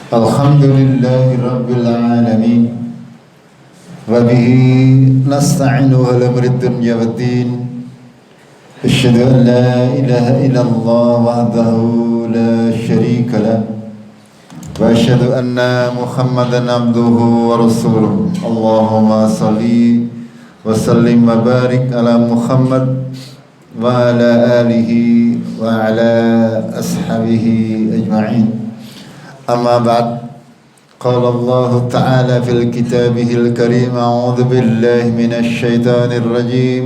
Alhamdulillahi Rabbil Alamin wa bihi nasta'inu ala amrid dunya waddin. Asyhadu an la ilaha illallah wahdahu la syarika lah wa asyhadu anna Muhammadan abduhu wa rasuluh. Allahumma salli wa sallim wa barik ala Muhammad wa ala alihi wa ala ashabihi ajma'in. أما بعد قال الله تعالى في كتابه الكريم أعوذ بالله من الشيطان الرجيم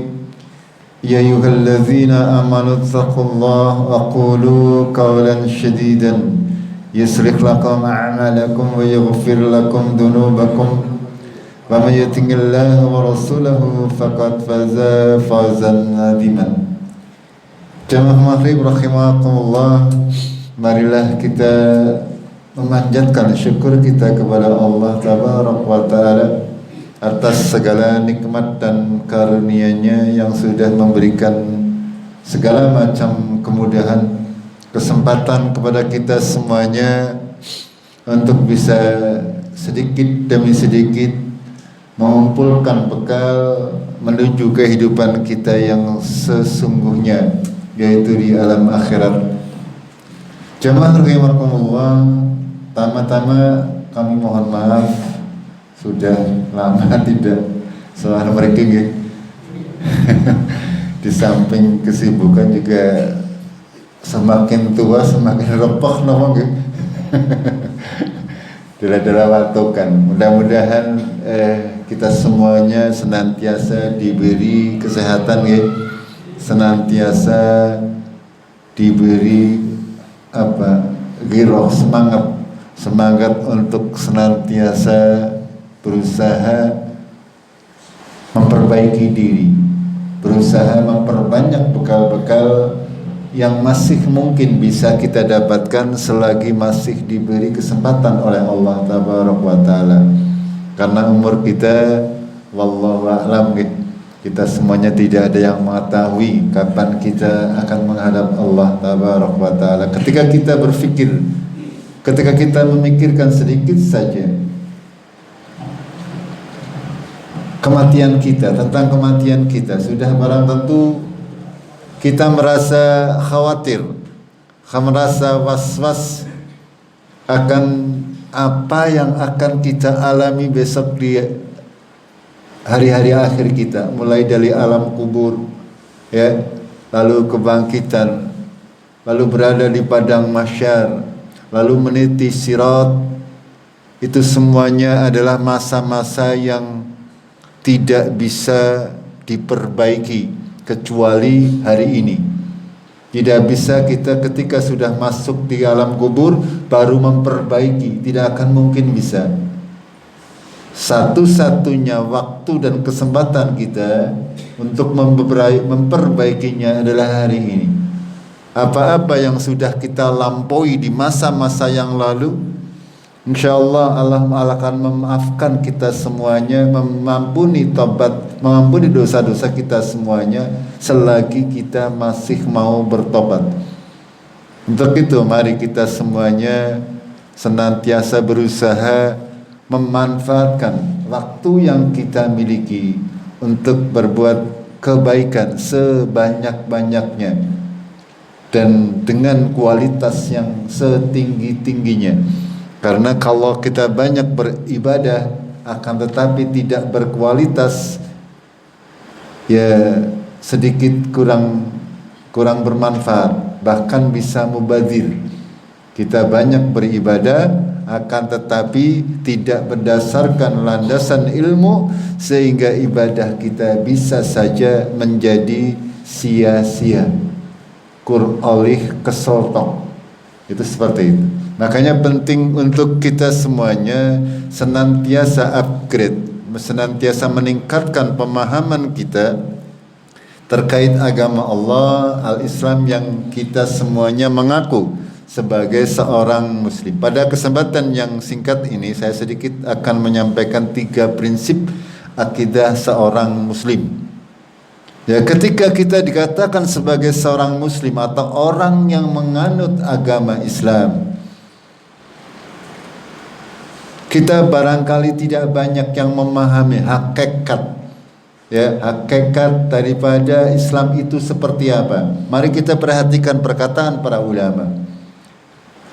يا أيها الذين آمنوا اتقوا الله وقولوا قولا شديدا يصلح لكم أعمالكم ويغفر لكم ذنوبكم ومن يطع الله ورسوله فقد فاز فوزا عظيما. Jamaah maghrib rahimakumullah, marilah kita memanjatkan syukur kita kepada Allah Tabaraka wa Ta'ala atas segala nikmat dan karunia-Nya yang sudah memberikan segala macam kemudahan, kesempatan kepada kita semuanya untuk bisa sedikit demi sedikit mengumpulkan bekal menuju kehidupan kita yang sesungguhnya, yaitu di alam akhirat. Jamaah rahimakumullah, tama-tama kami mohon maaf sudah lama tidak selalu mereka di samping kesibukan juga semakin tua semakin repot nongol dalam waktu kan. Mudah-mudahan kita semuanya senantiasa diberi kesehatan senantiasa diberi giroh, semangat untuk senantiasa berusaha memperbaiki diri, berusaha memperbanyak bekal-bekal yang masih mungkin bisa kita dapatkan selagi masih diberi kesempatan oleh Allah Tabaraka wa Ta'ala. Karena umur kita wallahu a'lam, kita semuanya tidak ada yang mengetahui kapan kita akan menghadap Allah Tabaraka wa Ta'ala. Ketika kita berpikir, ketika kita memikirkan sedikit saja kematian kita, tentang kematian kita, sudah barang tentu kita merasa khawatir, merasa was-was akan apa yang akan kita alami besok di hari-hari akhir kita, mulai dari alam kubur, lalu kebangkitan, lalu berada di padang mahsyar, lalu meniti sirat. Itu semuanya adalah masa-masa yang tidak bisa diperbaiki kecuali hari ini. Tidak bisa kita ketika sudah masuk di alam kubur baru memperbaiki, tidak akan mungkin bisa. Satu-satunya waktu dan kesempatan kita untuk memperbaikinya adalah hari ini. Apa-apa yang sudah kita lampaui di masa-masa yang lalu, insyaallah Allah akan memaafkan kita semuanya, mengampuni dosa-dosa kita semuanya selagi kita masih mau bertobat. Untuk itu mari kita semuanya senantiasa berusaha memanfaatkan waktu yang kita miliki untuk berbuat kebaikan sebanyak-banyaknya dan dengan kualitas yang setinggi-tingginya. Karena kalau kita banyak beribadah akan tetapi tidak berkualitas, ya sedikit kurang bermanfaat, bahkan bisa mubazir. Kita banyak beribadah akan tetapi tidak berdasarkan landasan ilmu, sehingga ibadah kita bisa saja menjadi sia-sia, oleh kesoltok. Itu seperti itu. Makanya penting untuk kita semuanya senantiasa upgrade, senantiasa meningkatkan pemahaman kita terkait agama Allah, al-Islam yang kita semuanya mengaku sebagai seorang muslim. Pada kesempatan yang singkat ini saya sedikit akan menyampaikan 3 prinsip akidah seorang muslim. Ya, ketika kita dikatakan sebagai seorang muslim atau orang yang menganut agama Islam, kita barangkali tidak banyak yang memahami hakikat, ya, hakikat daripada Islam itu seperti apa. Mari kita perhatikan perkataan para ulama.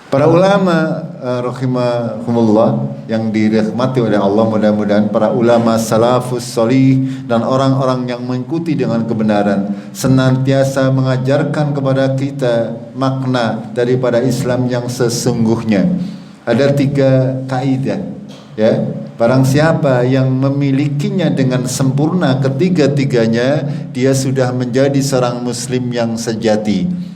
Para ulama rahimahumullah yang dirahmati oleh Allah, mudah-mudahan para ulama salafus sholih dan orang-orang yang mengikuti dengan kebenaran senantiasa mengajarkan kepada kita makna daripada Islam yang sesungguhnya. Ada 3 kaidah, ya. Barang siapa yang memilikinya dengan sempurna ketiga-tiganya, dia sudah menjadi seorang muslim yang sejati.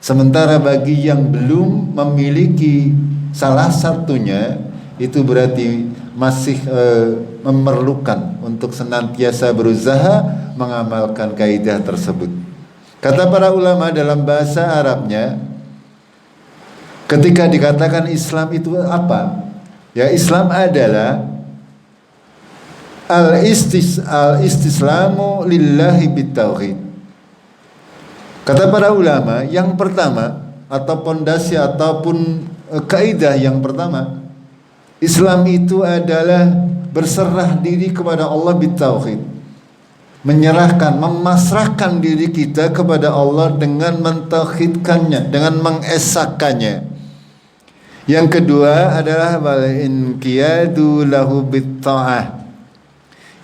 Sementara bagi yang belum memiliki salah satunya, itu berarti masih memerlukan untuk senantiasa berusaha mengamalkan kaidah tersebut. Kata para ulama dalam bahasa Arabnya, ketika dikatakan Islam itu apa? Ya, Islam adalah al-istislamu lillahi bitauhid. Kata para ulama, yang pertama atau pondasi ataupun kaidah yang pertama, Islam itu adalah berserah diri kepada Allah bitauhid. Menyerahkan, memasrahkan diri kita kepada Allah dengan mentauhidkannya, dengan mengesakannya. Yang kedua adalah wal inqiyadu lahu bitta'ah.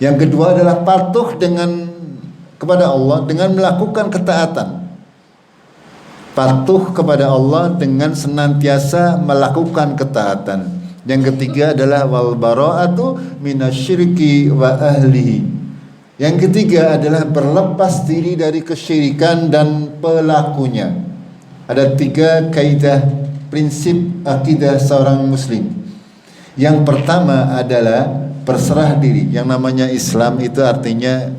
Yang kedua adalah patuh kepada Allah dengan melakukan ketaatan. Patuh kepada Allah dengan senantiasa melakukan ketaatan. Yang ketiga adalah wal bara'atu minasyirki wa ahlihi. Yang ketiga adalah berlepas diri dari kesyirikan dan pelakunya. Ada 3 kaidah prinsip akidah seorang muslim. Yang pertama adalah berserah diri. Yang namanya Islam itu artinya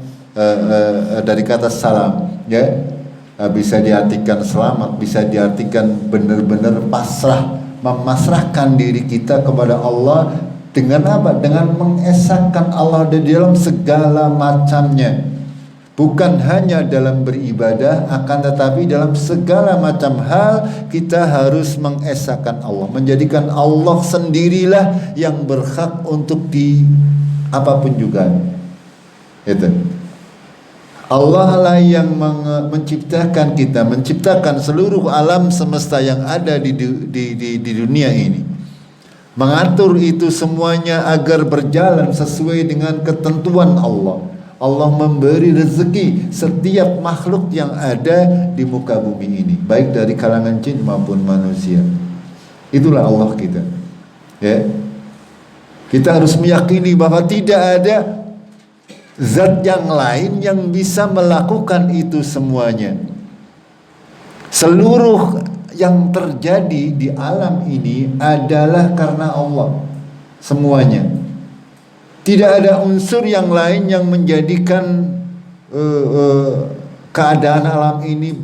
dari kata salam, ya. Bisa diartikan selamat, bisa diartikan benar-benar pasrah, memasrahkan diri kita kepada Allah dengan apa? Dengan mengesahkan Allah di dalam segala macamnya. Bukan hanya dalam beribadah, akan tetapi dalam segala macam hal kita harus mengesahkan Allah, menjadikan Allah sendirilah yang berhak untuk di apapun juga. Itu. Allah lah yang menciptakan kita, menciptakan seluruh alam semesta yang ada di dunia ini. Mengatur itu semuanya agar berjalan sesuai dengan ketentuan Allah. Allah memberi rezeki setiap makhluk yang ada di muka bumi ini, baik dari kalangan jin maupun manusia. Itulah Allah kita. Ya. Kita harus meyakini bahwa tidak ada zat yang lain yang bisa melakukan itu semuanya. Seluruh yang terjadi di alam ini adalah karena Allah. Semuanya. Tidak ada unsur yang lain yang menjadikan keadaan alam ini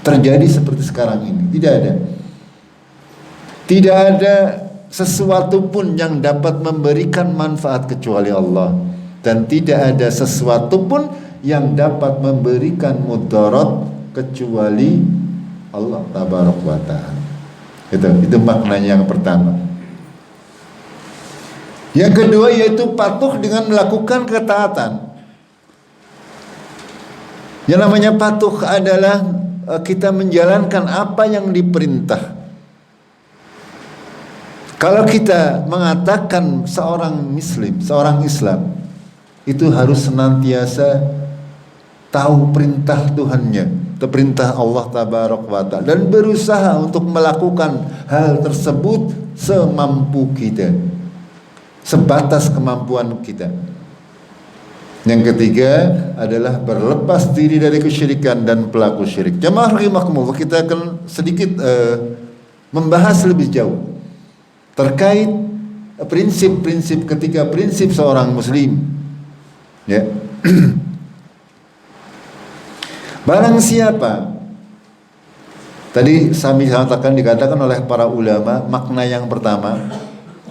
terjadi seperti sekarang ini. Tidak ada. Tidak ada sesuatu pun yang dapat memberikan manfaat kecuali Allah. Dan tidak ada sesuatu pun yang dapat memberikan mudarat kecuali Allah tabaraka wa ta'ala. Itu maknanya yang pertama. Yang kedua yaitu patuh dengan melakukan ketaatan. Yang namanya patuh adalah kita menjalankan apa yang diperintah. Kalau kita mengatakan seorang muslim, seorang Islam, itu harus senantiasa tahu perintah Tuhannya, perintah Allah tabaraka wa ta'ala, dan berusaha untuk melakukan hal tersebut semampu kita, sebatas kemampuan kita. Yang ketiga adalah berlepas diri dari kesyirikan dan pelaku syirik. Jamaah rahimakumullah, kita akan sedikit membahas lebih jauh terkait prinsip-prinsip, ketiga prinsip seorang muslim. Ya. Barang siapa, tadi kami katakan, dikatakan oleh para ulama, makna yang pertama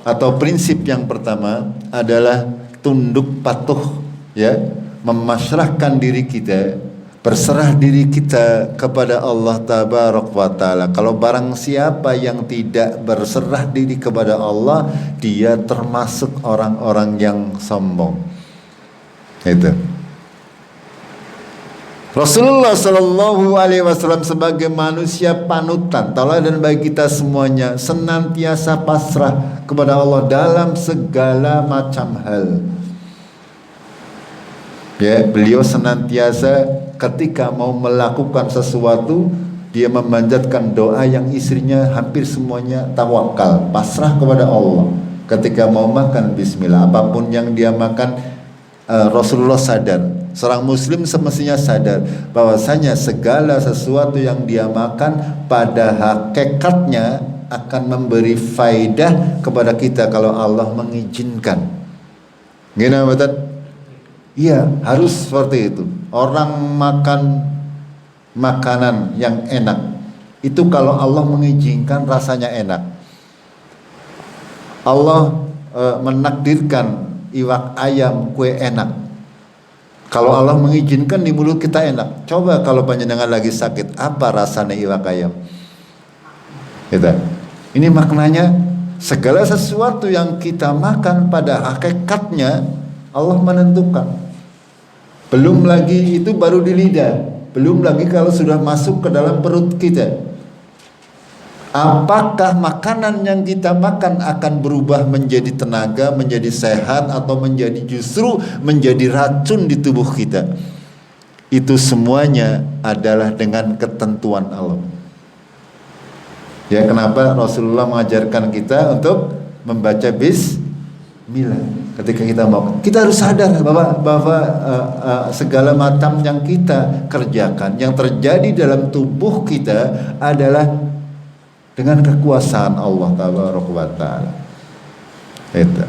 atau prinsip yang pertama adalah tunduk patuh, ya, memasrahkan diri kita, berserah diri kita kepada Allah Tabaraka wa Ta'ala. Kalau barang siapa yang tidak berserah diri kepada Allah, dia termasuk orang-orang yang sombong. Itu. Rasulullah Shallallahu Alaihi Wasallam sebagai manusia panutan, tauladan bagi kita semuanya, senantiasa pasrah kepada Allah dalam segala macam hal. Ya, beliau senantiasa ketika mau melakukan sesuatu, dia memanjatkan doa yang istrinya hampir semuanya tawakal, pasrah kepada Allah. Ketika mau makan, bismillah. Apapun yang dia makan, Rasulullah sadar. Seorang muslim semestinya sadar bahwasanya segala sesuatu yang dia makan pada hakikatnya akan memberi faidah kepada kita kalau Allah mengizinkan. Gimana betul? Iya, harus seperti itu. Orang makan makanan yang enak, itu kalau Allah mengizinkan rasanya enak. Allah menakdirkan iwak ayam kue enak. Kalau Allah mengizinkan di mulut kita enak. Coba kalau panjenengan lagi sakit, apa rasanya iwak ayam? Gitu. Ini maknanya segala sesuatu yang kita makan pada hakikatnya Allah menentukan. Belum lagi itu baru di lidah, belum lagi kalau sudah masuk ke dalam perut kita. Apakah makanan yang kita makan akan berubah menjadi tenaga, menjadi sehat, atau menjadi justru menjadi racun di tubuh kita? Itu semuanya adalah dengan ketentuan Allah. Ya, kenapa Rasulullah mengajarkan kita untuk membaca bismillah ketika kita mau. Kita harus sadar bahwa segala macam yang kita kerjakan, yang terjadi dalam tubuh kita adalah dengan kekuasaan Allah Tabaraka wa Ta'ala. Itu.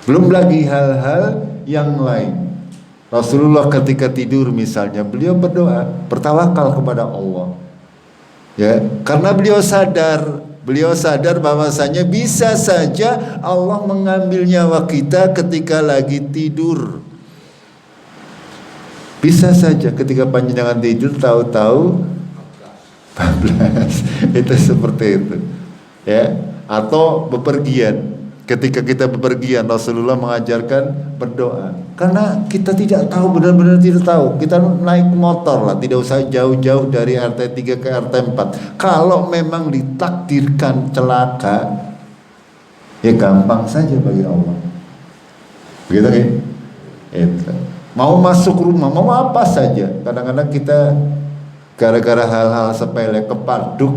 Belum lagi hal-hal yang lain. Rasulullah ketika tidur misalnya, beliau berdoa, bertawakal kepada Allah. Ya, karena beliau sadar bahwasanya bisa saja Allah mengambil nyawa kita ketika lagi tidur. Bisa saja ketika panjenengan tidur tahu-tahu 14. Itu seperti itu. Ya, atau bepergian. Ketika kita bepergian, Rasulullah mengajarkan berdoa. Karena kita tidak tahu, benar-benar tidak tahu. Kita naik motor lah, tidak usah jauh-jauh dari RT 3 ke RT 4. Kalau memang ditakdirkan celaka, ya gampang saja bagi Allah. Begitu kan? Itu. Mau masuk rumah, mau apa saja. Kadang-kadang kita gara-gara hal-hal sepele kepaduk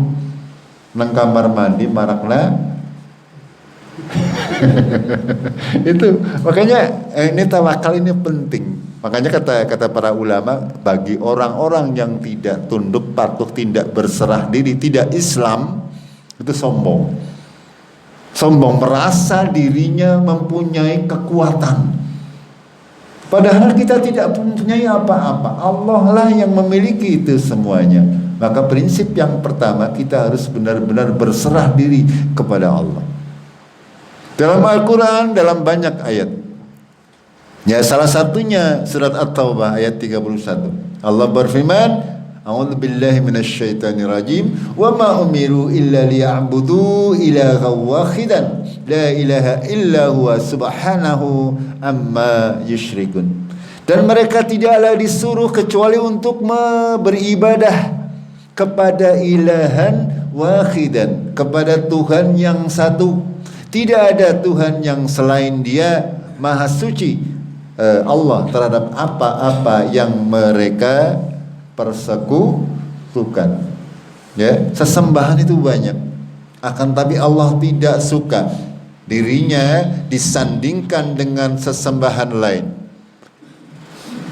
nang kamar mandi marakna. Itu makanya ini tawakal ini penting. Makanya kata para ulama, bagi orang-orang yang tidak tunduk patuh, tidak berserah diri, tidak Islam, itu sombong. Sombong, merasa dirinya mempunyai kekuatan, padahal kita tidak mempunyai apa-apa. Allah lah yang memiliki itu semuanya. Maka prinsip yang pertama, kita harus benar-benar berserah diri kepada Allah. Dalam Al-Quran, dalam banyak ayat. Ya, salah satunya surat At-Taubah ayat 31. Allah berfirman, A'udzu billahi minasyaitonir rajim, wa ma umiru illa liya'budu ilahan wahidan la ilaha illa huwa subhanahu amma yusyrikun. Dan mereka tidaklah disuruh kecuali untuk beribadah kepada ilahan wahidan, kepada Tuhan yang satu. Tidak ada Tuhan yang selain Dia, Maha Suci Allah terhadap apa-apa yang mereka persekutukan. Ya, sesembahan itu banyak. Akan tapi Allah tidak suka dirinya disandingkan dengan sesembahan lain.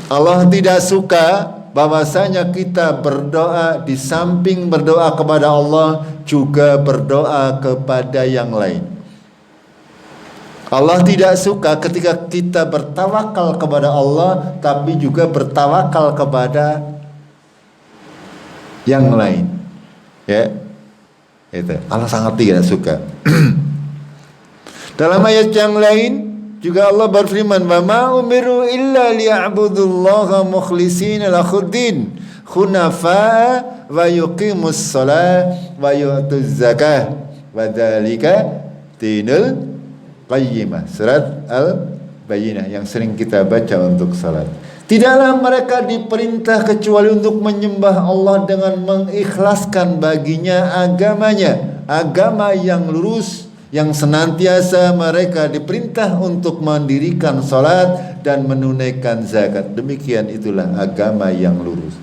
Allah tidak suka bahwasanya kita berdoa, di samping berdoa kepada Allah juga berdoa kepada yang lain. Allah tidak suka ketika kita bertawakal kepada Allah tapi juga bertawakal kepada yang lain. Ya, itu Allah sangat tidak suka. Dalam ayat yang lain, juga Allah berfirman, "Wa ma umiru illa liya'budullaha mukhlishina lahuddin hunafa wa yuqimus shalah wa yu'tuz zakah wa dzalika dinul qayyimah." Surat Al-Bayyinah yang sering kita baca untuk salat. Tidaklah mereka diperintah kecuali untuk menyembah Allah dengan mengikhlaskan baginya agamanya, agama yang lurus, yang senantiasa mereka diperintah untuk mendirikan salat dan menunaikan zakat. Demikian itulah agama yang lurus.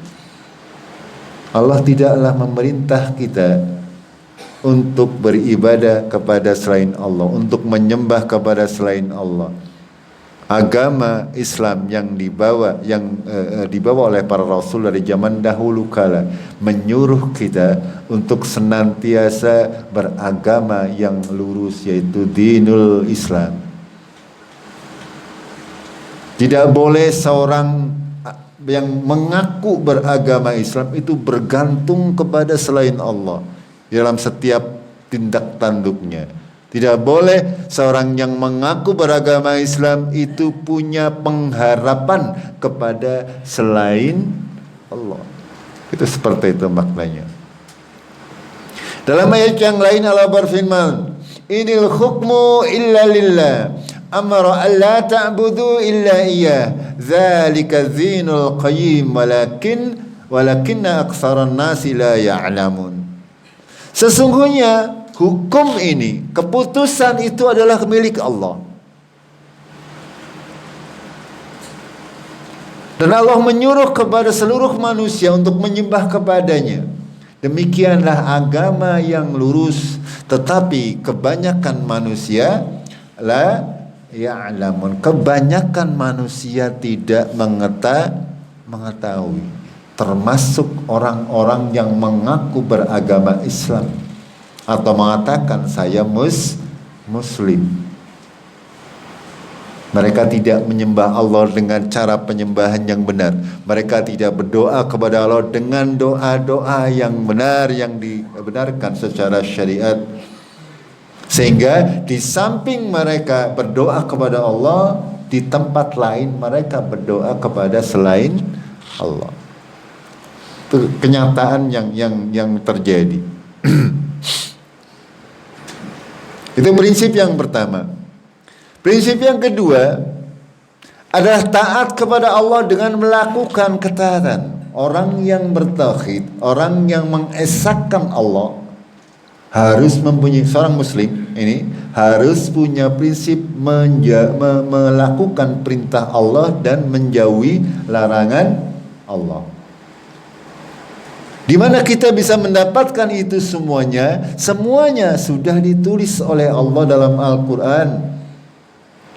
Allah tidaklah memerintah kita untuk beribadah kepada selain Allah, untuk menyembah kepada selain Allah. Agama Islam yang dibawa oleh para rasul dari zaman dahulu kala menyuruh kita untuk senantiasa beragama yang lurus, yaitu dinul Islam. Tidak boleh seorang yang mengaku beragama Islam itu bergantung kepada selain Allah dalam setiap tindak tanduknya. Tidak boleh seorang yang mengaku beragama Islam itu punya pengharapan kepada selain Allah. Itu seperti itu maknanya. Dalam ayat yang lain Allah berfirman, "Inil hukmu illa lillah, amara alla ta'budu illa iyyah, dzalika dzinul qayyim walakinna aktsaran nasi la ya'lamun." Sesungguhnya hukum ini, keputusan itu adalah milik Allah. Dan Allah menyuruh kepada seluruh manusia untuk menyembah kepadanya. Demikianlah agama yang lurus. Tetapi kebanyakan manusia la ya'lamun. Kebanyakan manusia tidak mengetahui. Termasuk orang-orang yang mengaku beragama Islam atau mengatakan saya muslim. Mereka tidak menyembah Allah dengan cara penyembahan yang benar. Mereka tidak berdoa kepada Allah dengan doa-doa yang benar, yang dibenarkan secara syariat. Sehingga di samping mereka berdoa kepada Allah, di tempat lain mereka berdoa kepada selain Allah. Itu kenyataan yang terjadi. Itu prinsip yang pertama. Prinsip yang kedua adalah taat kepada Allah dengan melakukan ketaatan. Orang yang bertauhid, orang yang mengesahkan Allah harus mempunyai, seorang muslim ini harus punya prinsip melakukan perintah Allah dan menjauhi larangan Allah. Di mana kita bisa mendapatkan itu semuanya? Semuanya sudah ditulis oleh Allah dalam Al-Quran.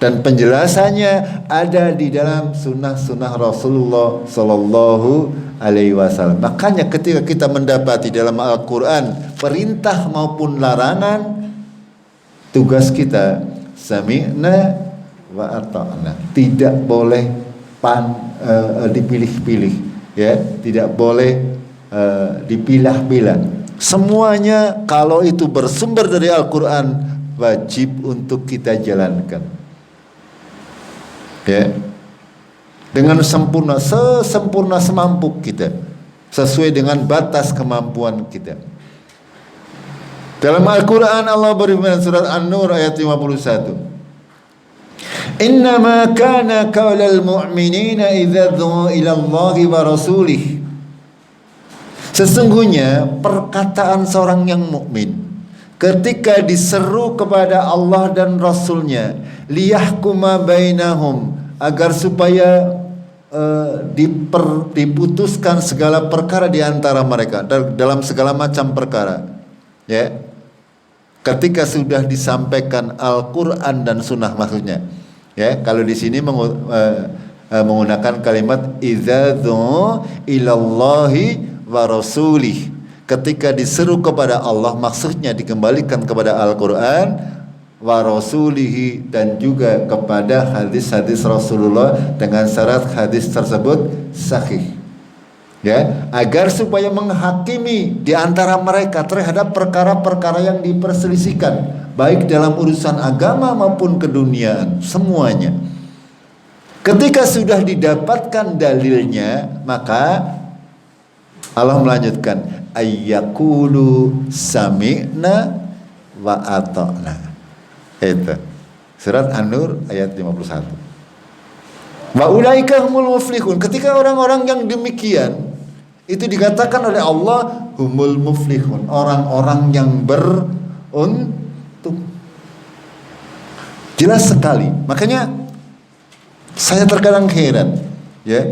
Dan penjelasannya ada di dalam sunnah-sunnah Rasulullah Sallallahu Alaihi Wasallam. Makanya ketika kita mendapati dalam Al-Quran perintah maupun larangan, tugas kita sami'na wa ata'na. Tidak boleh dipilih-pilih, ya, tidak boleh dipilah-pilah. Semuanya kalau itu bersumber dari Al-Quran wajib untuk kita jalankan, ya, dengan sempurna, sesempurna semampu kita, sesuai dengan batas kemampuan kita. Dalam Al-Quran Allah berfirman surat An-Nur ayat 51, "Innama kana qaulal mu'minina idza du'u ila Allahi wa rasulih." Sesungguhnya perkataan seorang yang mukmin ketika diseru kepada Allah dan Rasulnya, liyahkuma bainahum, agar supaya diputuskan segala perkara di antara mereka, dalam segala macam perkara, ya. Ketika sudah disampaikan Al-Quran dan Sunnah maksudnya, ya. Kalau di sini menggunakan kalimat idza du'u ilallahi wa rasulih, ketika diseru kepada Allah maksudnya dikembalikan kepada Al-Quran, wa rasulihi, dan juga kepada hadis-hadis Rasulullah dengan syarat hadis tersebut sahih, ya, agar supaya menghakimi di antara mereka terhadap perkara-perkara yang diperselisihkan baik dalam urusan agama maupun keduniaan, semuanya. Ketika sudah didapatkan dalilnya, maka Allah melanjutkan, ayyakulu sami'na wa ata'na. Itu surat An-Nur ayat 51. Wa ulaika humul muflihun. Ketika orang-orang yang demikian itu dikatakan oleh Allah humul muflihun, orang-orang yang beruntung. Jelas sekali. Makanya saya terkadang heran, ya.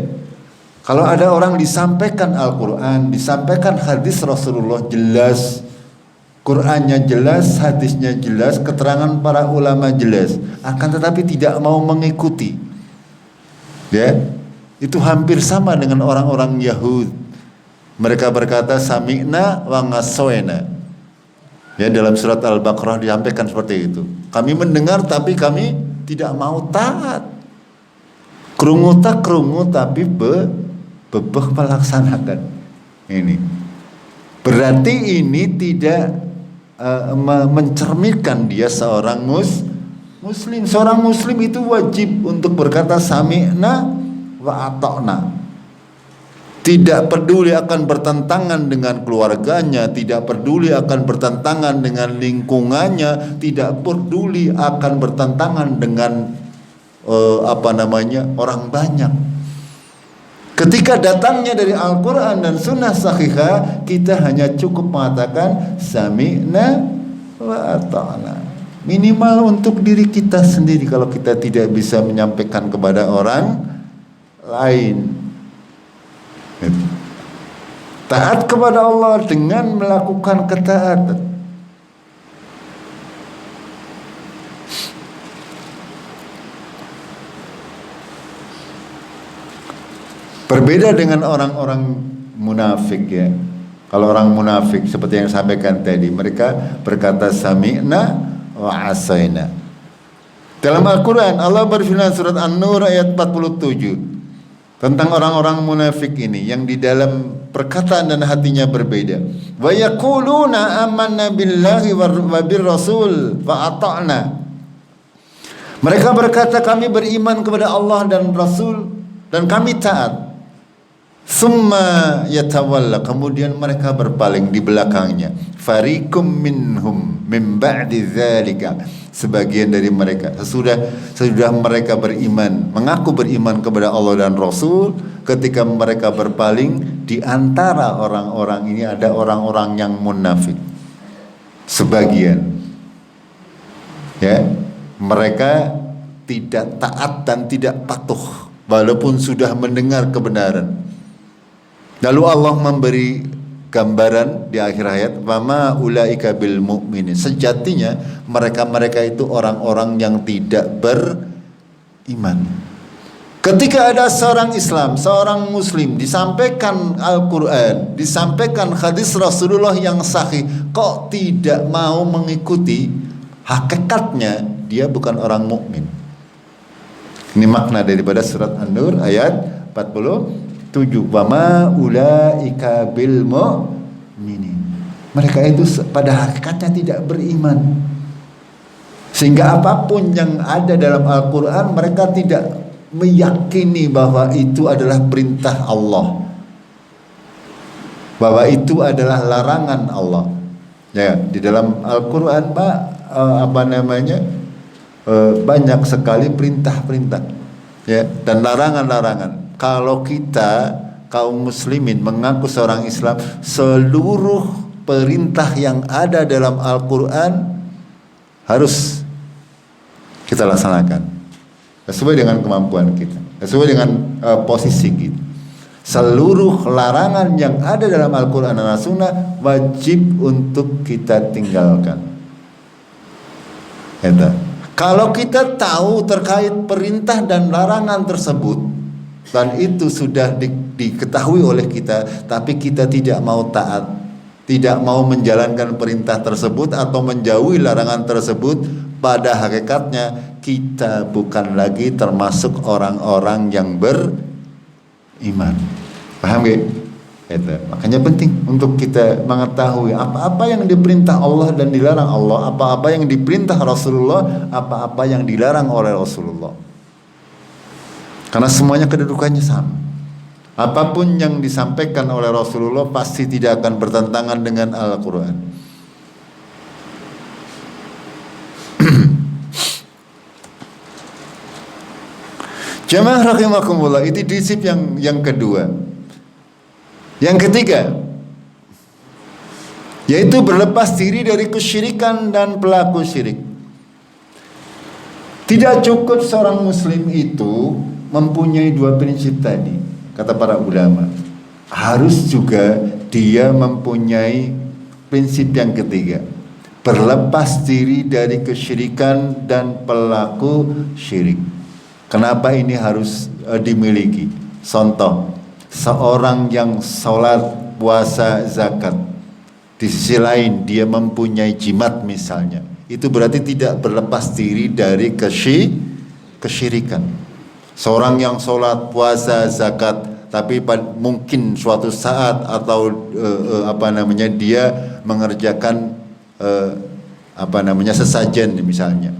Kalau ada orang disampaikan Al-Quran, disampaikan hadis Rasulullah jelas, Qurannya jelas, hadisnya jelas, keterangan para ulama jelas, akan tetapi tidak mau mengikuti, ya, itu hampir sama dengan orang-orang Yahud. Mereka berkata sami'na wa ngasoena, ya, dalam surat Al-Baqarah disampaikan seperti itu. Kami mendengar tapi kami tidak mau taat. Krungu tak krungu tapi bebeh melaksanakan. Ini berarti ini tidak mencerminkan dia seorang muslim. Seorang muslim itu wajib untuk berkata sami'na wa ata'na. Tidak peduli akan bertentangan dengan keluarganya, tidak peduli akan bertentangan dengan lingkungannya, tidak peduli akan bertentangan dengan orang banyak. Ketika datangnya dari Al-Quran dan Sunnah Sahihah, kita hanya cukup mengatakan sami'na wa ata'na. Minimal untuk diri kita sendiri kalau kita tidak bisa menyampaikan kepada orang lain. Taat kepada Allah dengan melakukan ketaatan. Berbeda dengan orang-orang munafik, ya. Kalau orang munafik seperti yang sampaikan tadi, mereka berkata sami'na wa asaina. Dalam Al-Quran Allah berfirman surat An-Nur ayat 47 tentang orang-orang munafik ini yang di dalam perkataan dan hatinya berbeda. Wa yaquluna amanna billahi wa bir rasul fa ata'na. Mereka berkata kami beriman kepada Allah dan Rasul dan kami taat. Summa yatawalla, kemudian mereka berpaling di belakangnya. Farikum minhum min ba'di dzalika, sebagian dari mereka sesudah mereka beriman, mengaku beriman kepada Allah dan Rasul, ketika mereka berpaling, di antara orang-orang ini ada orang-orang yang munafik. Sebagian, ya, mereka tidak taat dan tidak patuh walaupun sudah mendengar kebenaran. Lalu Allah memberi gambaran di akhir ayat, "Wama ulaika bil mu'minin." Sejatinya mereka-mereka itu orang-orang yang tidak beriman. Ketika ada seorang Islam, seorang muslim disampaikan Al-Quran, disampaikan hadis Rasulullah yang sahih, kok tidak mau mengikuti, hakikatnya dia bukan orang mukmin. Ini makna daripada surat An-Nur ayat 47. Wama ulaika bil mu'minin. Mereka itu pada hakikatnya tidak beriman. Sehingga apapun yang ada dalam Al-Quran, mereka tidak meyakini bahwa itu adalah perintah Allah, bahwa itu adalah larangan Allah. Ya, di dalam Al-Quran banyak sekali perintah-perintah, ya, dan larangan-larangan. Kalau kita kaum muslimin mengaku seorang Islam, seluruh perintah yang ada dalam Al-Quran harus kita laksanakan sesuai dengan kemampuan kita, sesuai dengan posisi kita. Seluruh larangan yang ada dalam Al-Quran dan As-Sunnah wajib untuk kita tinggalkan. Kalau kita tahu terkait perintah dan larangan tersebut, dan itu sudah diketahui oleh kita, tapi kita tidak mau taat, tidak mau menjalankan perintah tersebut atau menjauhi larangan tersebut, pada hakikatnya kita bukan lagi termasuk orang-orang yang beriman. Paham gak? Itu. Makanya penting untuk kita mengetahui apa-apa yang diperintah Allah dan dilarang Allah, apa-apa yang diperintah Rasulullah, apa-apa yang dilarang oleh Rasulullah. Karena semuanya kedudukannya sama. Apapun yang disampaikan oleh Rasulullah pasti tidak akan bertentangan dengan Al-Quran. Jamaah rahimakumullah, itu prinsip yang kedua. Yang ketiga, yaitu berlepas diri dari kesyirikan dan pelaku syirik. Tidak cukup seorang muslim itu mempunyai dua prinsip tadi, kata para ulama. Harus juga dia mempunyai prinsip yang ketiga, berlepas diri dari kesyirikan dan pelaku syirik. Kenapa ini harus dimiliki? Contoh, seorang yang sholat, puasa, zakat, di sisi lain dia mempunyai jimat misalnya, itu berarti tidak berlepas diri dari kesyirikan. Seorang yang sholat, puasa, zakat, tapi mungkin suatu saat atau dia mengerjakan sesajen misalnya,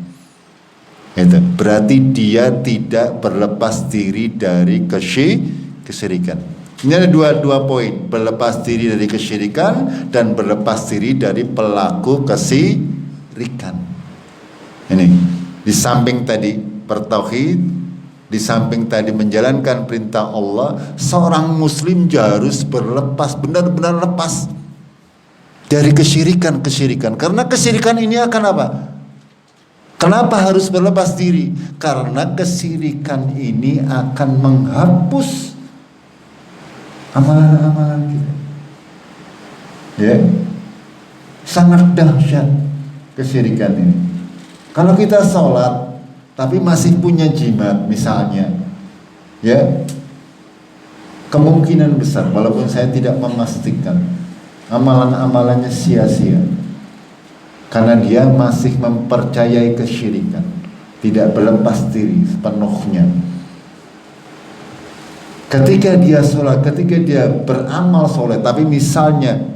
itu berarti dia tidak berlepas diri dari kesyirikan. Ini ada dua poin, berlepas diri dari kesyirikan dan berlepas diri dari pelaku kesyirikan. Ini di samping tadi bertauhid, di samping tadi menjalankan perintah Allah, seorang muslim harus berlepas, benar-benar lepas dari kesyirikan. Karena kesyirikan ini akan apa? Kenapa harus berlepas diri? Karena kesyirikan ini akan menghapus amalan-amalan kita. Ya, sangat dahsyat kesyirikan ini. Kalau kita sholat tapi masih punya jimat misalnya, ya, kemungkinan besar, walaupun saya tidak memastikan, amalan-amalannya sia-sia. Karena dia masih mempercayai kesyirikan, tidak berlepas diri sepenuhnya. Ketika dia sholat, ketika dia beramal soleh, tapi misalnya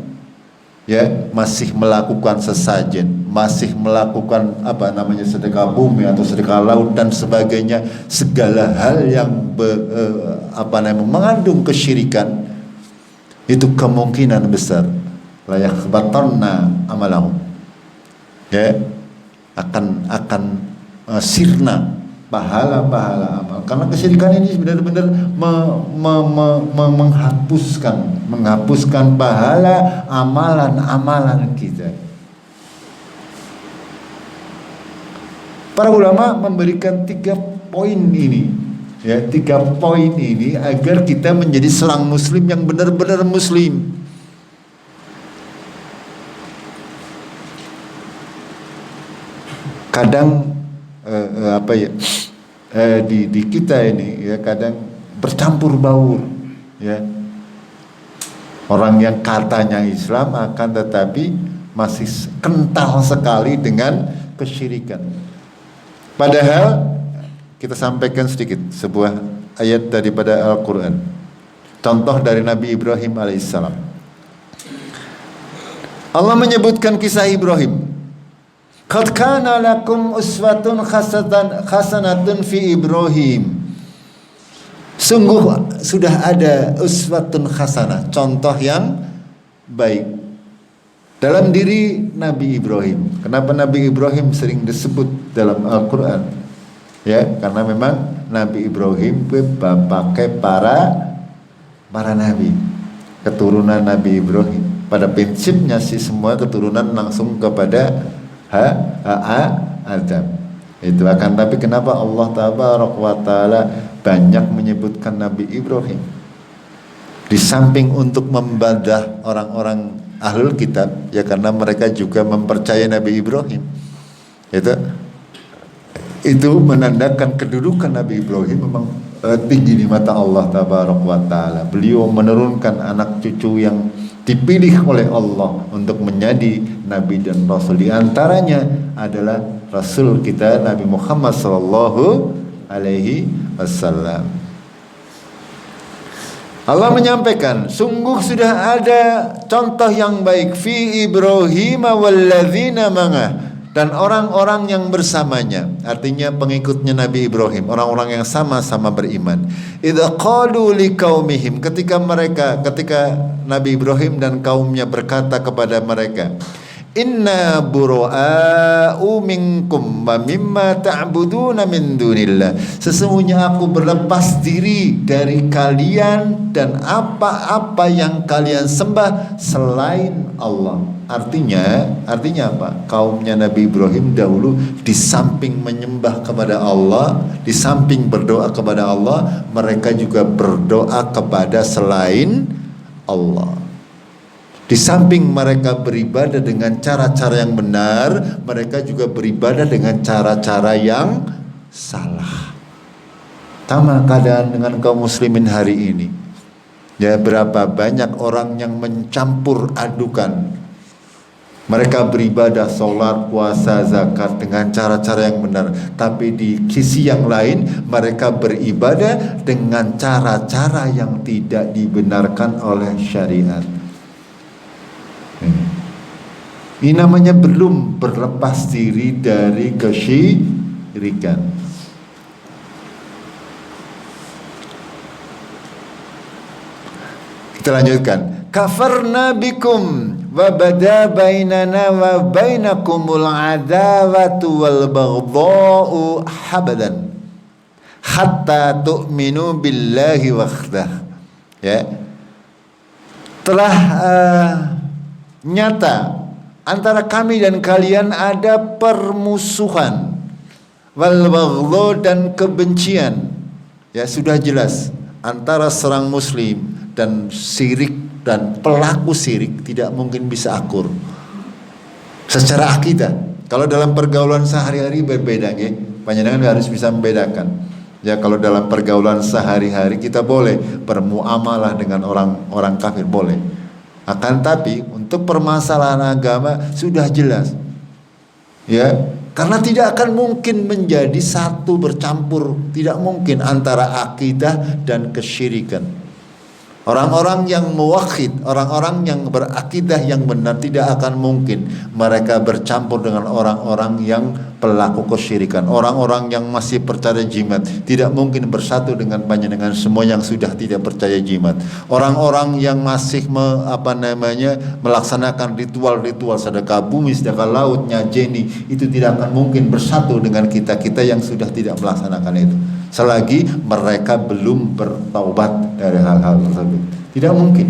ya masih melakukan sesajen, masih melakukan sedekah bumi atau sedekah laut dan sebagainya, segala hal yang mengandung kesyirikan, itu kemungkinan besar layak batalna amalahum, ya, akan sirna pahala-pahala amal. Karena kesyirikan ini benar-benar menghapuskan pahala amalan-amalan kita. Para ulama memberikan 3 poin ini, ya, 3 poin ini agar kita menjadi seorang muslim yang benar-benar muslim. Kadang di kita ini, ya, kadang bercampur baur, ya, orang yang katanya Islam akan tetapi masih kental sekali dengan kesyirikan. Padahal kita sampaikan sedikit sebuah ayat daripada Al-Quran, contoh dari Nabi Ibrahim alaihissalam. Allah menyebutkan kisah Ibrahim. Qad kana lakum uswatun hasanatun fi Ibrahim. Sungguh sudah ada uswatun hasanah, contoh yang baik dalam diri Nabi Ibrahim. Kenapa Nabi Ibrahim sering disebut dalam Al-Quran? Ya, karena memang Nabi Ibrahim pakai para nabi, keturunan Nabi Ibrahim. Pada prinsipnya sih semua keturunan langsung kepada Adam. Itu akan, tapi kenapa Allah Tabaraka wa Ta'ala banyak menyebutkan Nabi Ibrahim? Di samping untuk membadah orang-orang ahlul kitab, ya, karena mereka juga mempercayai Nabi Ibrahim. Itu menandakan kedudukan Nabi Ibrahim memang tinggi di mata Allah Tabaraka wa Ta'ala. Beliau menurunkan anak cucu yang dipilih oleh Allah untuk menjadi nabi dan rasul. Di antaranya adalah rasul kita Nabi Muhammad sallallahu alaihi wasallam. Allah menyampaikan, sungguh sudah ada contoh yang baik fi Ibrahim walladzina ma'ah, dan orang-orang yang bersamanya, artinya pengikutnya Nabi Ibrahim, orang-orang yang sama-sama beriman. Idza qalu liqaumihim, ketika Nabi Ibrahim dan kaumnya berkata kepada mereka, inna bura'u minkum wa mimma ta'buduna min dunillah, sesungguhnya aku berlepas diri dari kalian dan apa-apa yang kalian sembah selain Allah. Artinya apa? Kaumnya Nabi Ibrahim dahulu di samping menyembah kepada Allah, di samping berdoa kepada Allah, mereka juga berdoa kepada selain Allah. Di samping mereka beribadah dengan cara-cara yang benar, mereka juga beribadah dengan cara-cara yang salah. Sama keadaan dengan kaum muslimin hari ini. Ya, berapa banyak orang yang mencampur adukan. Mereka beribadah, sholat, puasa, zakat dengan cara-cara yang benar. Tapi di sisi yang lain, mereka beribadah dengan cara-cara yang tidak dibenarkan oleh syariat. Ini namanya belum berlepas diri dari kesyirikan. Kita lanjutkan. Kafarna bikum wa bada bainana wa bainakumul adawatu wal baghdha'u habadan hatta tu'minu billahi wahdah. Ya. Telah nyata antara kami dan kalian ada permusuhan, wal baghdha, dan kebencian. Ya, sudah jelas antara serang muslim dan syirik dan pelaku syirik tidak mungkin bisa akur secara akidah. Kalau dalam pergaulan sehari-hari berbeda, ya. Panjenengan harus bisa membedakan. Ya, kalau dalam pergaulan sehari-hari kita boleh bermuamalah dengan orang kafir, boleh. Akan tapi untuk permasalahan agama sudah jelas. Ya, karena tidak akan mungkin menjadi satu bercampur, tidak mungkin antara akidah dan kesyirikan. Orang-orang yang muwahhid, orang-orang yang berakidah yang benar, tidak akan mungkin mereka bercampur dengan orang-orang yang pelaku kesyirikan. Orang-orang yang masih percaya jimat tidak mungkin bersatu dengan panjenengan semua yang sudah tidak percaya jimat. Orang-orang yang masih melaksanakan ritual-ritual sedekah bumi, sedekah laut, nyajeni, itu tidak akan mungkin bersatu dengan kita-kita yang sudah tidak melaksanakan itu, selagi mereka belum bertaubat dari hal-hal tersebut. Tidak mungkin.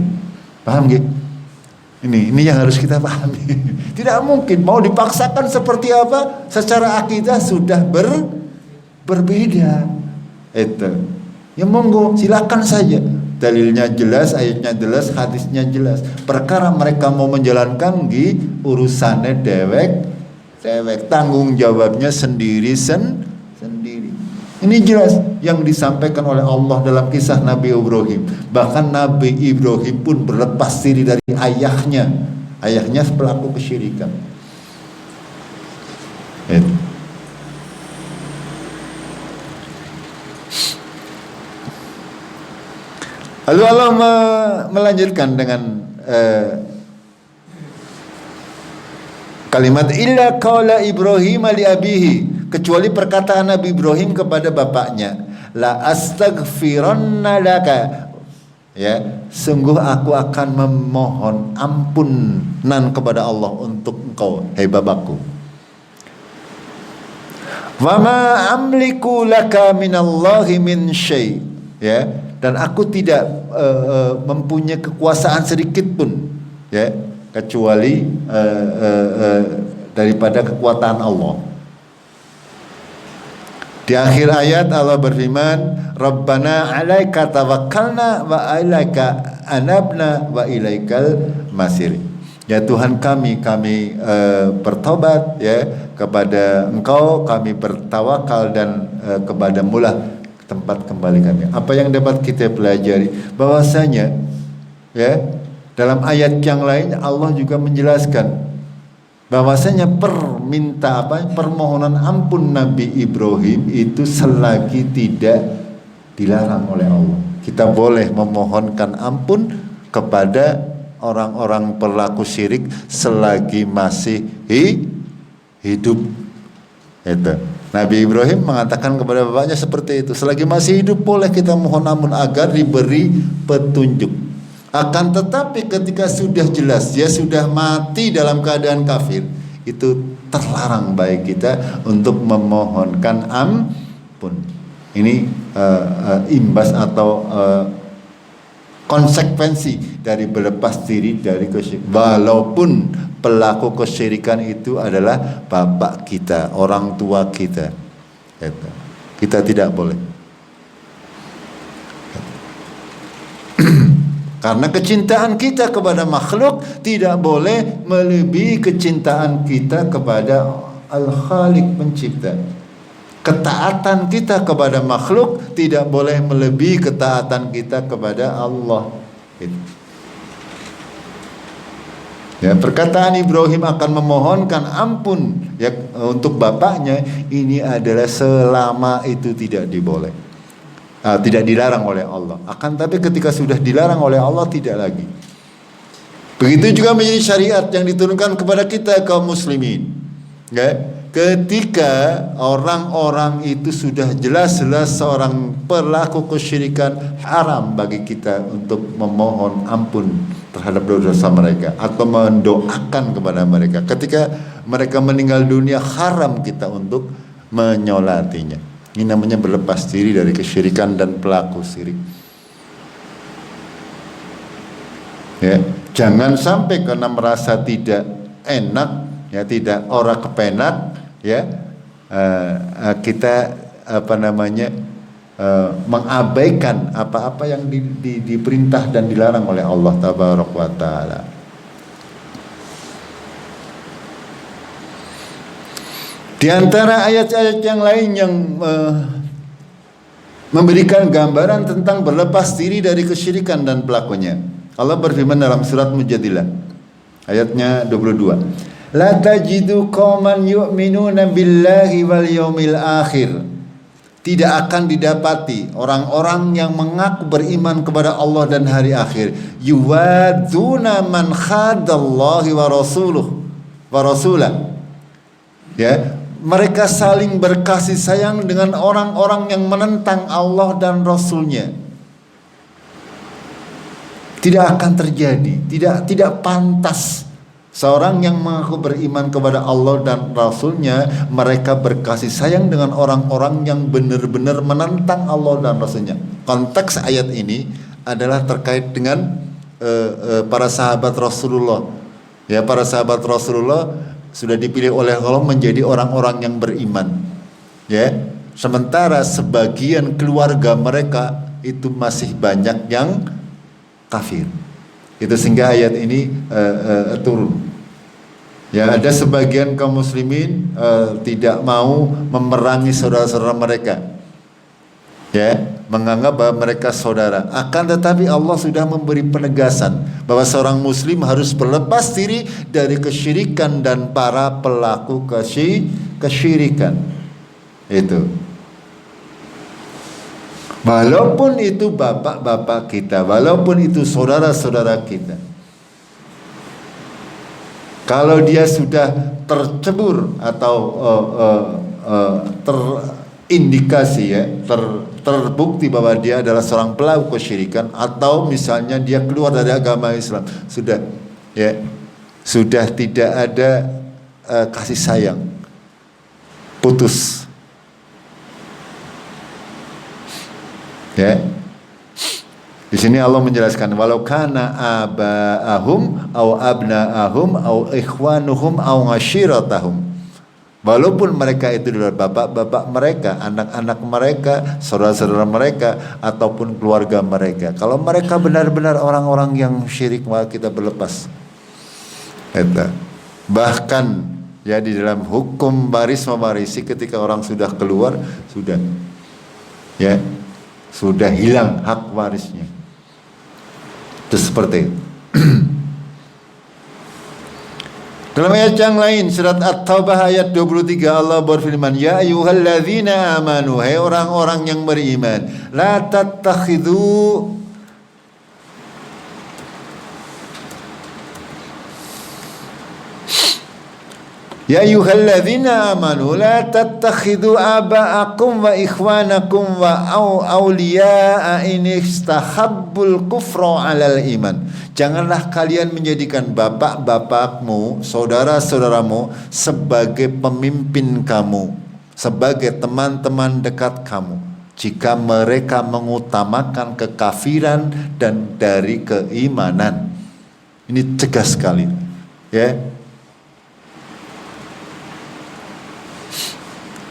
Paham gak? Ini yang harus kita pahami. Tidak mungkin. Mau dipaksakan seperti apa? Secara akidah sudah berbeda. Itu. Ya monggo, silakan saja. Dalilnya jelas, ayatnya jelas, hadisnya jelas. Perkara mereka mau menjalankan urusannya dewek, tanggung jawabnya sendiri. Ini jelas yang disampaikan oleh Allah dalam kisah Nabi Ibrahim. Bahkan Nabi Ibrahim pun berlepas diri dari ayahnya pelaku kesyirikan. Lalu Allah melanjutkan dengan kalimat illa qala Ibrahim li abihi, kecuali perkataan Nabi Ibrahim kepada bapaknya, la astaghfiranna laka, ya, sungguh aku akan memohon ampunan kepada Allah untuk engkau, hai bapakku. Wa ma amliku laka minallahi min syai', ya, dan aku tidak mempunyai kekuasaan sedikit pun, ya, kecuali daripada kekuatan Allah. Di akhir ayat Allah berfirman, Rabbana 'alaika tawakkalna wa 'alaika anabna wa ilaikal masir. Ya Tuhan kami bertobat, ya, kepada Engkau kami bertawakal, dan kepadamu lah tempat kembali kami. Apa yang dapat kita pelajari? Bahwasanya, ya, dalam ayat yang lain Allah juga menjelaskan bahwasanya permohonan ampun Nabi Ibrahim itu selagi tidak dilarang oleh Allah, kita boleh memohonkan ampun kepada orang-orang pelaku syirik selagi masih hidup. Itu Nabi Ibrahim mengatakan kepada bapaknya seperti itu, selagi masih hidup boleh kita mohon ampun agar diberi petunjuk. Akan tetapi ketika sudah jelas dia sudah mati dalam keadaan kafir, itu terlarang bagi kita untuk memohonkan ampun. Ini imbas atau konsekuensi dari berlepas diri dari kesyirikan. Walaupun pelaku kesyirikan itu adalah bapak kita, orang tua kita, kita tidak boleh. Karena kecintaan kita kepada makhluk tidak boleh melebihi kecintaan kita kepada Al-Khaliq pencipta. Ketaatan kita kepada makhluk tidak boleh melebihi ketaatan kita kepada Allah. Ya, perkataan Ibrahim akan memohonkan ampun ya untuk bapaknya ini adalah selama itu tidak diboleh. Tidak dilarang oleh Allah. Akan tapi ketika sudah dilarang oleh Allah tidak lagi. Begitu juga menjadi syariat yang diturunkan kepada kita kaum muslimin. Ya, ketika orang-orang itu sudah jelas-jelas seorang pelaku kesyirikan, haram bagi kita untuk memohon ampun terhadap dosa mereka atau mendoakan kepada mereka. Ketika mereka meninggal dunia, haram kita untuk menyolatinya. Ini namanya berlepas diri dari kesyirikan dan pelaku syirik. Ya, jangan sampai karena merasa tidak enak, ya tidak ora kepenak, ya kita mengabaikan apa-apa yang diperintah dan dilarang oleh Allah Tabaraka wa Ta'ala. Di antara ayat-ayat yang lain yang memberikan gambaran tentang berlepas diri dari kesyirikan dan pelakunya, Allah berfirman dalam surat Mujadilah ayatnya 22, la tajidu qauman yu'minuna billahi wal yaumil akhir. Tidak akan didapati orang-orang yang mengaku beriman kepada Allah dan hari akhir, yuwadzuna man khadallahi wa rasulah. Ya, mereka saling berkasih sayang dengan orang-orang yang menentang Allah dan Rasulnya. Tidak akan terjadi, tidak pantas seorang yang mengaku beriman kepada Allah dan Rasulnya, mereka berkasih sayang dengan orang-orang yang benar-benar menentang Allah dan Rasulnya. Konteks ayat ini adalah terkait dengan para sahabat Rasulullah. Ya, para sahabat Rasulullah sudah dipilih oleh Allah menjadi orang-orang yang beriman. Ya, sementara sebagian keluarga mereka itu masih banyak yang kafir. Itu sehingga ayat ini turun. Ya, ada sebagian kaum muslimin tidak mau memerangi saudara-saudara mereka. Ya, menganggap bahwa mereka saudara. Akan tetapi Allah sudah memberi penegasan bahwa seorang muslim harus berlepas diri dari kesyirikan dan para pelaku kesyirikan. Itu. Walaupun itu bapak-bapak kita, walaupun itu saudara-saudara kita. Kalau dia sudah tercebur atau terindikasi, ya, terbukti bahwa dia adalah seorang pelaku kesyirikan, atau misalnya dia keluar dari agama Islam, sudah, ya, sudah tidak ada kasih sayang, putus. Ya, di sini Allah menjelaskan, walau kana aba'ahum au abna'ahum au ikhwanuhum au ngashiratahum. Walaupun mereka itu adalah bapak-bapak mereka, anak-anak mereka, saudara-saudara mereka, ataupun keluarga mereka. Kalau mereka benar-benar orang-orang yang syirik, maka kita berlepas. Bahkan ya di dalam hukum waris mewarisi, ketika orang sudah keluar, sudah, ya, sudah hilang hak warisnya. Itu seperti itu. Dalam ayat yang lain surat At-Taubah ayat 23 Allah berfirman, ya ayyuhalladzina amanu, hai orang-orang yang beriman, la tattakhidhu ya ayyuhalladzina amanu la tattakhidhu aba'akum wa ikhwanakum wa awliya'a in istahabbul kufra 'alal iman. Janganlah kalian menjadikan bapak-bapakmu, saudara-saudaramu sebagai pemimpin kamu, sebagai teman-teman dekat kamu, jika mereka mengutamakan kekafiran dan dari keimanan. Ini tegas sekali, ya.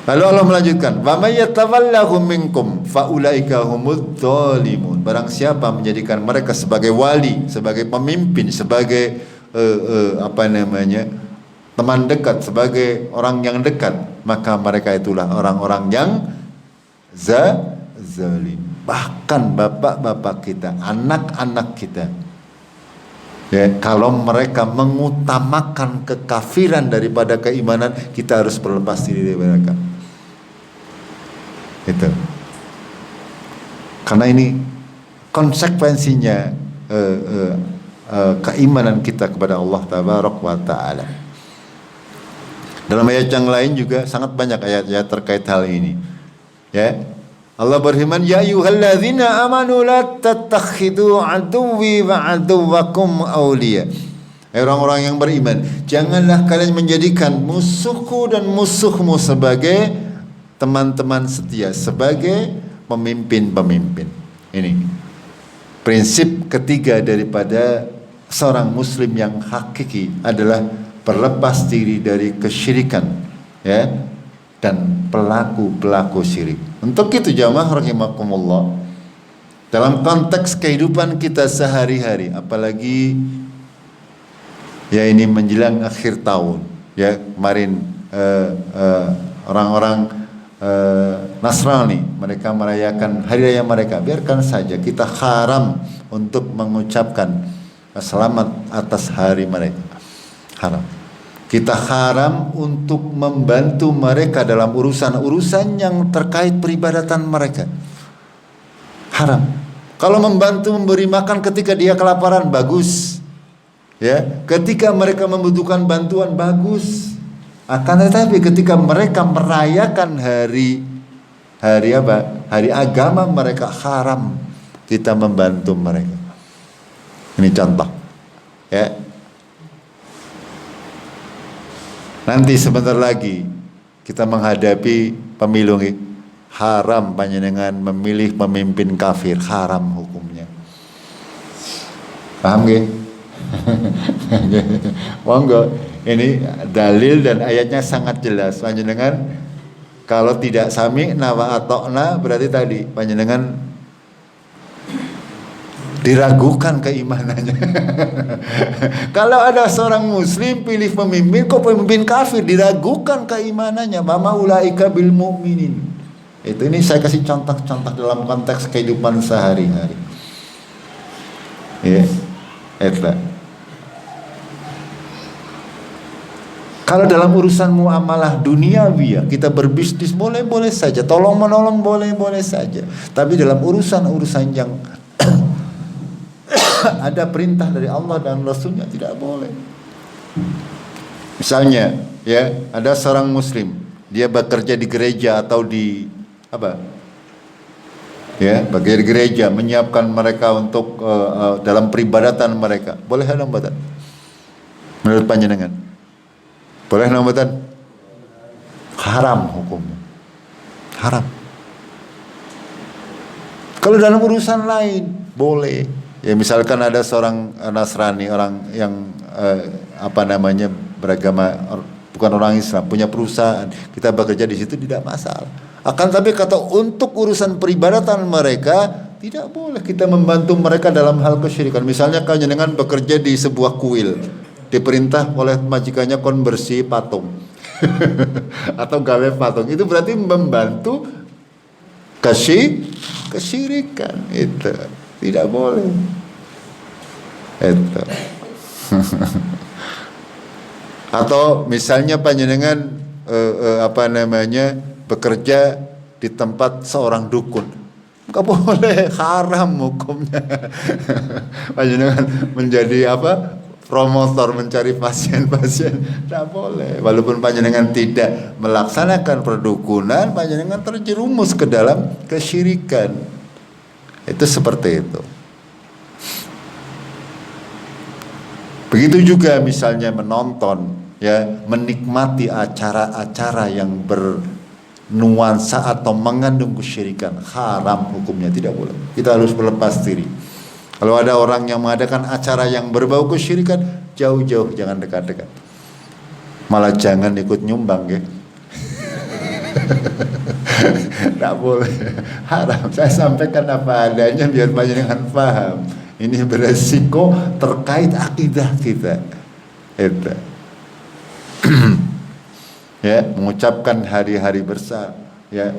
Lalu Allah melanjutkan, wa may yatawallahu minkum fa ulaika humudz zalimun. Barang siapa menjadikan mereka sebagai wali, sebagai pemimpin, sebagai teman dekat, sebagai orang yang dekat, maka mereka itulah orang-orang yang zalim. Bahkan bapak-bapak kita, anak-anak kita, ya, kalau mereka mengutamakan kekafiran daripada keimanan, kita harus berlepas diri dari mereka. Itu. Karena ini konsekuensinya keimanan kita kepada Allah Tabaraka wa Ta'ala. Dalam ayat yang lain juga sangat banyak ayat-ayat terkait hal ini. Ya. Allah berfirman, ya ayyuhalladzina amanu la tattakhidhu aduwwi wa aduwwakum awliya. Orang-orang yang beriman, janganlah kalian menjadikan musuhku dan musuhmu sebagai teman-teman setia, sebagai pemimpin-pemimpin. Ini prinsip ketiga daripada seorang muslim yang hakiki adalah berlepas diri dari kesyirikan, ya, dan pelaku-pelaku syirik. Untuk itu jamaah rahimakumullah, dalam konteks kehidupan kita sehari-hari, apalagi ya ini menjelang akhir tahun, ya, kemarin orang-orang Nasrani mereka merayakan hari raya mereka, biarkan saja, kita haram untuk mengucapkan selamat atas hari mereka, haram. Kita haram untuk membantu mereka dalam urusan-urusan yang terkait peribadatan mereka, haram. Kalau membantu memberi makan ketika dia kelaparan, bagus, ya, ketika mereka membutuhkan bantuan, bagus. Akan tetapi ketika mereka merayakan hari agama mereka, haram kita membantu mereka. Ini contoh, ya. Nanti sebentar lagi kita menghadapi pemilu, haram panjenengan memilih pemimpin kafir, haram hukumnya. Paham gak? Monggo. Ini dalil dan ayatnya sangat jelas. Panjenengan kalau tidak sami'na wa ata'na, berarti tadi panjenengan diragukan keimanannya. Kalau ada seorang muslim pilih pemimpin, kok pemimpin kafir, diragukan keimanannya. Mama ulaika bil mu'minin. Itu, ini saya kasih contoh-contoh dalam konteks kehidupan sehari-hari. Ya, itu. Kalau dalam urusan muamalah duniawi, ya, kita berbisnis boleh-boleh saja, tolong menolong boleh-boleh saja. Tapi dalam urusan-urusan yang ada perintah dari Allah dan Rasulnya, tidak boleh. Misalnya, ya, ada seorang muslim, dia bekerja di gereja atau di apa? Ya, bagi gereja, menyiapkan mereka untuk dalam peribadatan mereka. Boleh ada mbatan? Menurut panjenengan? Boleh nambatan? Haram hukumnya, haram. Kalau dalam urusan lain boleh. Ya, misalkan ada seorang Nasrani, orang yang beragama, bukan orang Islam, punya perusahaan, kita bekerja di situ, tidak masalah. Akan tapi kata untuk urusan peribadatan mereka, tidak boleh kita membantu mereka dalam hal kesyirikan. Misalnya kalau jenengan bekerja di sebuah kuil, diperintah oleh majikannya kon bersih patung atau gawe patung, itu berarti membantu kesyirikan. Itu tidak boleh. Itu Atau misalnya panjenengan bekerja di tempat seorang dukun, nggak boleh, haram hukumnya. Panjenengan menjadi promotor, mencari pasien-pasien, tidak boleh. Walaupun panjenengan tidak melaksanakan perdukunan, panjenengan terjerumus ke dalam kesyirikan. Itu seperti itu. Begitu juga misalnya menonton, ya, menikmati acara-acara yang bernuansa atau mengandung kesyirikan, haram hukumnya, tidak boleh. Kita harus berlepas diri. Kalau ada orang yang mengadakan acara yang berbau kesyirikan, jauh-jauh, jangan dekat-dekat. Malah jangan ikut nyumbang, ya. Tidak boleh, haram. Saya sampaikan apa adanya biar panjenengan paham. Ini beresiko terkait akidah kita. Itu. Ya, mengucapkan hari-hari besar, ya,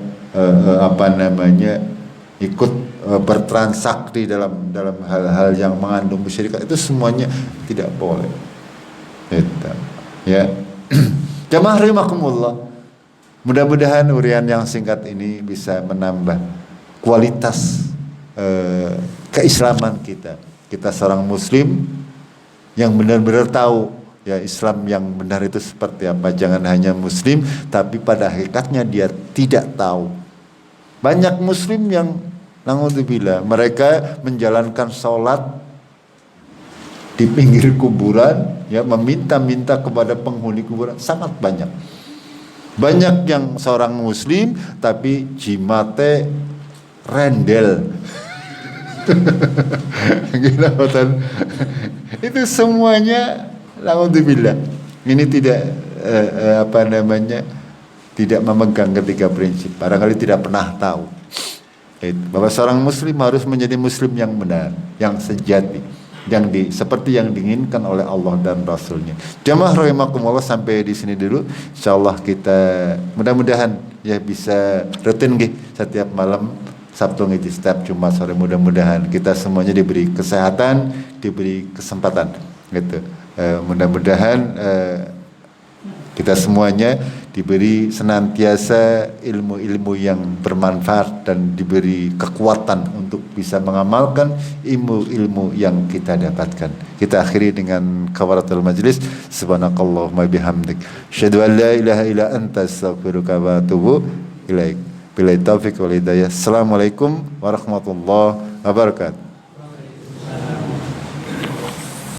ikut bertransaksi dalam hal-hal yang mengandung kesyirikan, itu semuanya tidak boleh. Itu. Ya. Jamaah rahimakumullah. Mudah-mudahan urian yang singkat ini bisa menambah kualitas keislaman kita. Kita seorang muslim yang benar-benar tahu, ya, Islam yang benar itu seperti apa. Jangan hanya muslim tapi pada hakikatnya dia tidak tahu. Banyak muslim yang naudzubillah, mereka menjalankan sholat di pinggir kuburan, ya, meminta-minta kepada penghuni kuburan, sangat banyak. Banyak yang seorang muslim tapi jimate rendel. Gila, itu semuanya naudzubillah. Ini tidak tidak memegang ketiga prinsip. Barangkali tidak pernah tahu bahwa seorang muslim harus menjadi muslim yang benar, yang sejati, seperti yang diinginkan oleh Allah dan Rasulnya. Jamaah rahimakumullah, sampai di sini dulu. Insyaallah kita mudah-mudahan ya bisa rutin setiap malam Sabtu ngisi setiap Jumat sore. Mudah-mudahan kita semuanya diberi kesehatan, diberi kesempatan gitu. Mudah-mudahan kita semuanya diberi senantiasa ilmu-ilmu yang bermanfaat dan diberi kekuatan untuk bisa mengamalkan ilmu-ilmu yang kita dapatkan. Kita akhiri dengan kafaratul majlis. Subhanakallahumma bihamdik, asyhadu an la ilaha illa anta, astaghfiruka wa atubu ilaik. Billahi taufiq wal hidayah. Assalamualaikum warahmatullahi wabarakatuh.